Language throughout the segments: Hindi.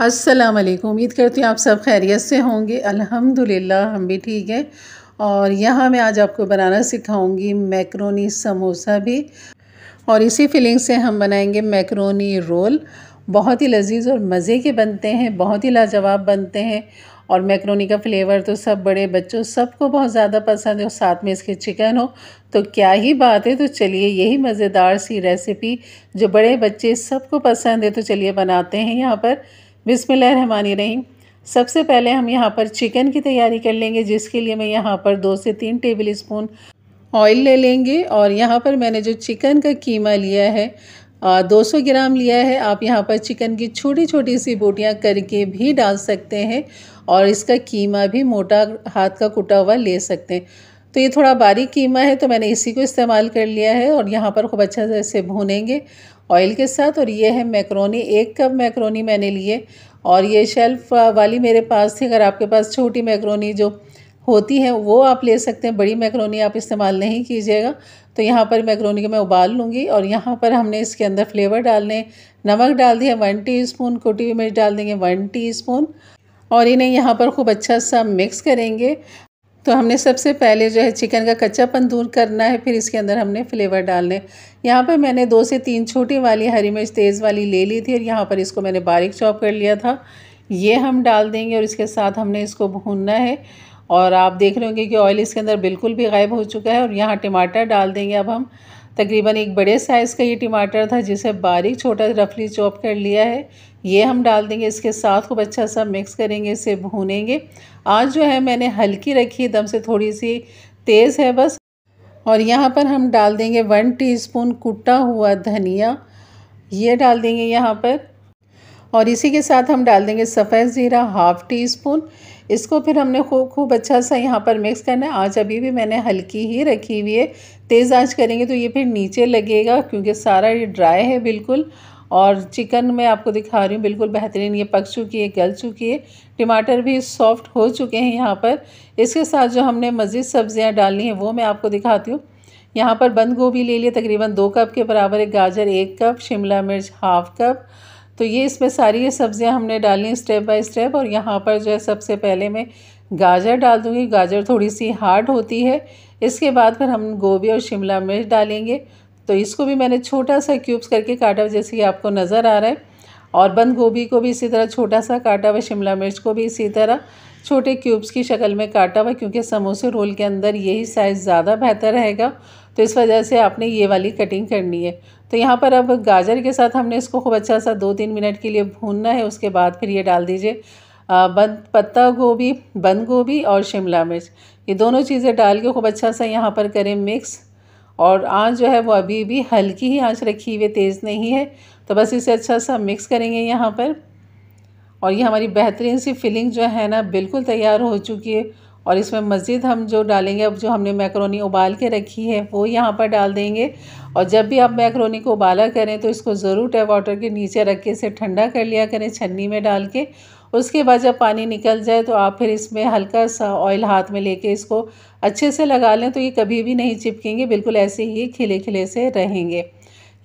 अस्सलाम वालेकुम। उम्मीद करती हूँ आप सब खैरियत से होंगे। अल्हम्दुलिल्लाह हम भी ठीक हैं। और यहाँ मैं आज आपको बनाना सिखाऊंगी मैक्रोनी समोसा भी, और इसी फिलिंग से हम बनाएंगे मैक्रोनी रोल। बहुत ही लजीज और मज़े के बनते हैं, बहुत ही लाजवाब बनते हैं। और मैक्रोनी का फ्लेवर तो सब बड़े बच्चों सबको बहुत ज़्यादा पसंद है, और साथ में इसके चिकन हो तो क्या ही बात है। तो चलिए यही मज़ेदार सी रेसिपी जो बड़े बच्चे सबको पसंद है, तो चलिए बनाते हैं। यहाँ पर बिस्मिल्लाहिर्रहमानिर्रहीम। सबसे पहले हम यहाँ पर चिकन की तैयारी कर लेंगे, जिसके लिए मैं यहाँ पर 2 से 3 टेबल स्पून ऑयल ले लेंगे। और यहाँ पर मैंने जो चिकन का कीमा लिया है 200 ग्राम लिया है। आप यहाँ पर चिकन की छोटी छोटी सी बोटियाँ करके भी डाल सकते हैं, और इसका कीमा भी मोटा हाथ का कुटा हुआ ले सकते हैं। तो ये थोड़ा बारीक कीमा है, तो मैंने इसी को इस्तेमाल कर लिया है। और यहाँ पर खूब अच्छा से इसे भूनेंगे ऑयल के साथ। और ये है मैक्रोनी, 1 कप मैक्रोनी मैंने लिए, और ये शेल्फ वाली मेरे पास थी। अगर आपके पास छोटी मैक्रोनी जो होती है वो आप ले सकते हैं, बड़ी मैक्रोनी आप इस्तेमाल नहीं कीजिएगा। तो यहाँ पर मैक्रोनी को मैं उबाल लूँगी। और यहाँ पर हमने इसके अंदर फ्लेवर डालने, नमक डाल दिया 1 टीस्पून, कुटी हुई मिर्च डाल देंगे 1 टीस्पून, और इन्हें यहाँ पर खूब अच्छा सा मिक्स करेंगे। तो हमने सबसे पहले जो है चिकन का कच्चापन दूर करना है, फिर इसके अंदर हमने फ्लेवर डालने। यहाँ पर मैंने 2 से 3 छोटी वाली हरी मिर्च तेज़ वाली ले ली थी, और यहाँ पर इसको मैंने बारीक चॉप कर लिया था। ये हम डाल देंगे, और इसके साथ हमने इसको भूनना है। और आप देख रहे होंगे कि ऑयल इसके अंदर बिल्कुल भी गायब हो चुका है। और यहाँ टमाटर डाल देंगे अब हम। तकरीबन एक बड़े साइज़ का ये टमाटर था, जिसे बारीक छोटा रफली चॉप कर लिया है। ये हम डाल देंगे, इसके साथ खूब अच्छा सा मिक्स करेंगे, इसे भूनेंगे। आज जो है मैंने हल्की रखी, दम से थोड़ी सी तेज़ है बस। और यहाँ पर हम डाल देंगे 1 टीस्पून कुटा हुआ धनिया, ये डाल देंगे यहाँ पर। और इसी के साथ हम डाल देंगे सफ़ेद ज़ीरा 1/2 टीस्पून। इसको फिर हमने खूब अच्छा सा यहाँ पर मिक्स करना है। आँच अभी भी मैंने हल्की ही रखी हुई है, तेज़ आँच करेंगे तो ये फिर नीचे लगेगा, क्योंकि सारा ये ड्राई है बिल्कुल। और चिकन मैं आपको दिखा रही हूँ बिल्कुल बेहतरीन ये पक चुकी है, गल चुकी है। टमाटर भी सॉफ्ट हो चुके हैं यहाँ पर। इसके साथ जो हमने मज़ीद सब्ज़ियाँ डालनी हैं वो मैं आपको दिखाती हूँ। यहाँ पर बंद गोभी ले लिए तकरीबन 2 कप के बराबर, एक गाजर 1 कप, शिमला मिर्च 1/2 कप। तो ये इसमें सारी ये सब्ज़ियाँ हमने डालनी स्टेप बाय स्टेप। और यहाँ पर जो है सबसे पहले मैं गाजर डाल दूँगी। गाजर थोड़ी सी हार्ड होती है। इसके बाद फिर हम गोभी और शिमला मिर्च डालेंगे। तो इसको भी मैंने छोटा सा क्यूब्स करके काटा हुआ, जैसे कि आपको नज़र आ रहा है। और बंद गोभी को भी इसी तरह छोटा सा काटा हुआ, शिमला मिर्च को भी इसी तरह छोटे क्यूब्स की शक्ल में काटा हुआ, क्योंकि समोसे रोल के अंदर यही साइज़ ज़्यादा बेहतर रहेगा। तो इस वजह से आपने ये वाली कटिंग करनी है। तो यहाँ पर अब गाजर के साथ हमने इसको खूब अच्छा सा 2-3 मिनट के लिए भूनना है। उसके बाद फिर ये डाल दीजिए पत्ता गोभी, बंद गोभी और शिमला मिर्च, ये दोनों चीज़ें डाल के खूब अच्छा सा यहाँ पर करें मिक्स। और आँच जो है वो अभी भी हल्की ही आँच रखी हुई, तेज़ नहीं है। तो बस इसे अच्छा सा मिक्स करेंगे यहाँ पर। और ये हमारी बेहतरीन सी फिलिंग जो है ना बिल्कुल तैयार हो चुकी है। और इसमें मज़ीद हम जो डालेंगे, अब जो हमने मैक्रोनी उबाल के रखी है वो यहाँ पर डाल देंगे। और जब भी आप मैक्रोनी को उबाला करें तो इसको ज़रूर टैप वाटर के नीचे रख के इसे ठंडा कर लिया करें छन्नी में डाल के। उसके बाद जब पानी निकल जाए तो आप फिर इसमें हल्का सा ऑयल हाथ में लेके इसको अच्छे से लगा लें, तो ये कभी भी नहीं चिपकेंगे, बिल्कुल ऐसे ही खिले खिले से रहेंगे।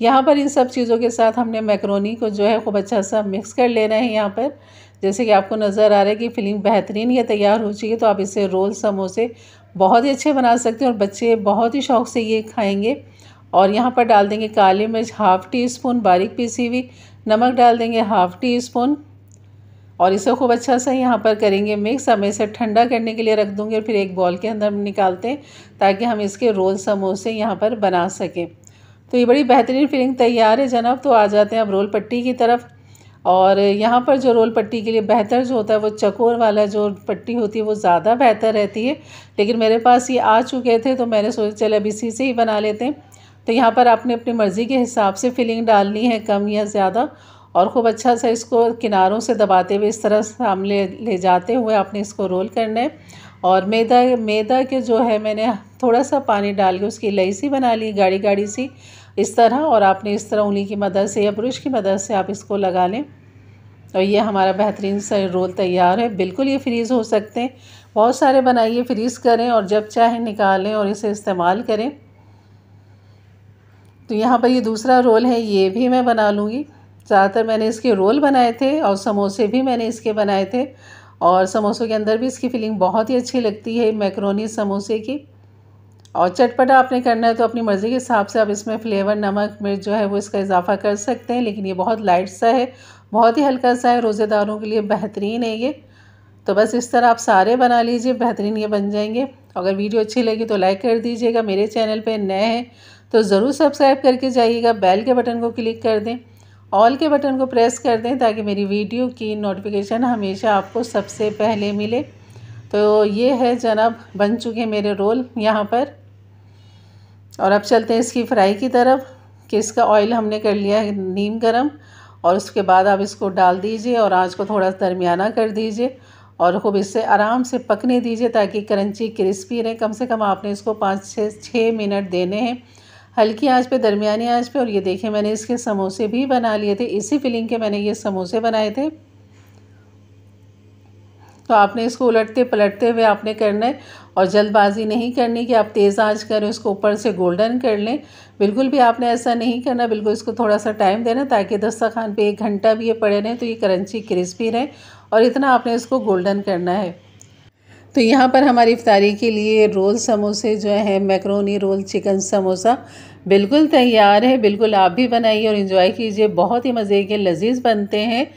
यहाँ पर इन सब चीज़ों के साथ हमने मैक्रोनी को जो है खूब अच्छा सा मिक्स कर लेना है यहाँ पर। जैसे कि आपको नज़र आ रहा है कि फिलिंग बेहतरीन ये तैयार हो चुकी है। तो आप इसे रोल समोसे बहुत ही अच्छे बना सकते हैं, और बच्चे बहुत ही शौक़ से ये खाएंगे। और यहाँ पर डाल देंगे काली मिर्च 1/2 टीस्पून बारीक पीसी हुई, नमक डाल देंगे 1/2 टीस्पून। और इसे खूब अच्छा सा यहाँ पर करेंगे मिक्स। अब मैं इसे ठंडा करने के लिए रख दूँगी, और फिर एक बॉल के अंदर निकालते हैं ताकि हम इसके रोल समोसे यहाँ पर बना सकें। तो ये बड़ी बेहतरीन फिलिंग तैयार है जनाब। तो आ जाते हैं अब रोल पट्टी की तरफ। और यहाँ पर जो रोल पट्टी के लिए बेहतर जो होता है वो चकोर वाला जो पट्टी होती है वो ज़्यादा बेहतर रहती है। लेकिन मेरे पास ये आ चुके थे तो मैंने सोचा चल अब इसी से ही बना लेते हैं। तो यहाँ पर आपने अपनी मर्ज़ी के हिसाब से फिलिंग डालनी है, कम या ज़्यादा। और खूब अच्छा सा इसको किनारों से दबाते हुए इस तरह सामने ले जाते हुए आपने इसको रोल करना है। और मैदा के जो है मैंने थोड़ा सा पानी डाल के उसकी लई सी बना ली, गाढ़ी गाढ़ी सी इस तरह। और आपने इस तरह उंगली की मदद से या ब्रश की मदद से आप इसको लगा लें। और ये हमारा बेहतरीन सा रोल तैयार है। बिल्कुल ये फ्रीज़ हो सकते हैं, बहुत सारे बनाइए, फ्रीज़ करें और जब चाहे निकालें और इसे इस्तेमाल करें। तो यहाँ पर ये दूसरा रोल है, ये भी मैं बना लूँगी। ज़्यादातर मैंने इसके रोल बनाए थे और समोसे भी मैंने इसके बनाए थे। और समोसों के अंदर भी इसकी फिलिंग बहुत ही अच्छी लगती है मैक्रोनी समोसे की। और चटपटा आपने करना है तो अपनी मर्ज़ी के हिसाब से आप इसमें फ्लेवर, नमक, मिर्च जो है वो इसका इजाफ़ा कर सकते हैं, लेकिन ये बहुत लाइट सा है, बहुत ही हल्का सा है, रोज़ेदारों के लिए बेहतरीन है ये। तो बस इस तरह आप सारे बना लीजिए, बेहतरीन ये बन जाएंगे। अगर वीडियो अच्छी लगी तो लाइक कर दीजिएगा, मेरे चैनल पे नए हैं तो ज़रूर सब्सक्राइब करके जाइएगा, बेल के बटन को क्लिक कर दें, ऑल के बटन को प्रेस कर दें ताकि मेरी वीडियो की नोटिफिकेशन हमेशा आपको सबसे पहले मिले। तो ये है जनाब, बन चुके मेरे रोल यहाँ पर। और अब चलते हैं इसकी फ्राई की तरफ कि इसका ऑयल हमने कर लिया है नीम गरम। और उसके बाद आप इसको डाल दीजिए और आंच को थोड़ा दरमियाना कर दीजिए और खूब इससे आराम से पकने दीजिए ताकि क्रंची क्रिस्पी रहे। कम से कम आपने इसको 5 से 6 मिनट देने हैं, हल्की आंच पे, दरमियानी आंच पे। और ये देखिए मैंने इसके समोसे भी बना लिए थे, इसी फिलिंग के मैंने ये समोसे बनाए थे। तो आपने इसको उलटते पलटते हुए आपने करना है और जल्दबाजी नहीं करनी कि आप तेज़ आंच करें, उसको ऊपर से गोल्डन कर लें। बिल्कुल भी आपने ऐसा नहीं करना, बिल्कुल इसको थोड़ा सा टाइम देना ताकि दस्तरखान पे 1 घंटा भी ये पड़े रहें तो ये क्रंची क्रिस्पी रहें। और इतना आपने इसको गोल्डन करना है। तो यहाँ पर हमारी इफ्तारी के लिए रोल समोसे जो है, मैक्रोनी रोल चिकन समोसा बिल्कुल तैयार है। बिल्कुल आप भी बनाइए और इन्जॉय कीजिए, बहुत ही मज़े के लजीज बनते हैं।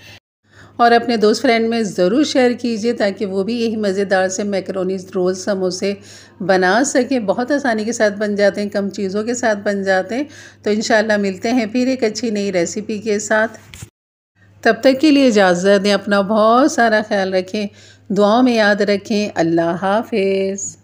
और अपने दोस्त फ्रेंड में ज़रूर शेयर कीजिए ताकि वो भी यही मज़ेदार से मैकरोनी रोल समोसे बना सकें। बहुत आसानी के साथ बन जाते हैं, कम चीज़ों के साथ बन जाते हैं। तो इंशाल्लाह मिलते हैं फिर एक अच्छी नई रेसिपी के साथ। तब तक के लिए इजाज़त दें, अपना बहुत सारा ख्याल रखें, दुआओं में याद रखें। अल्लाह हाफ़िज़।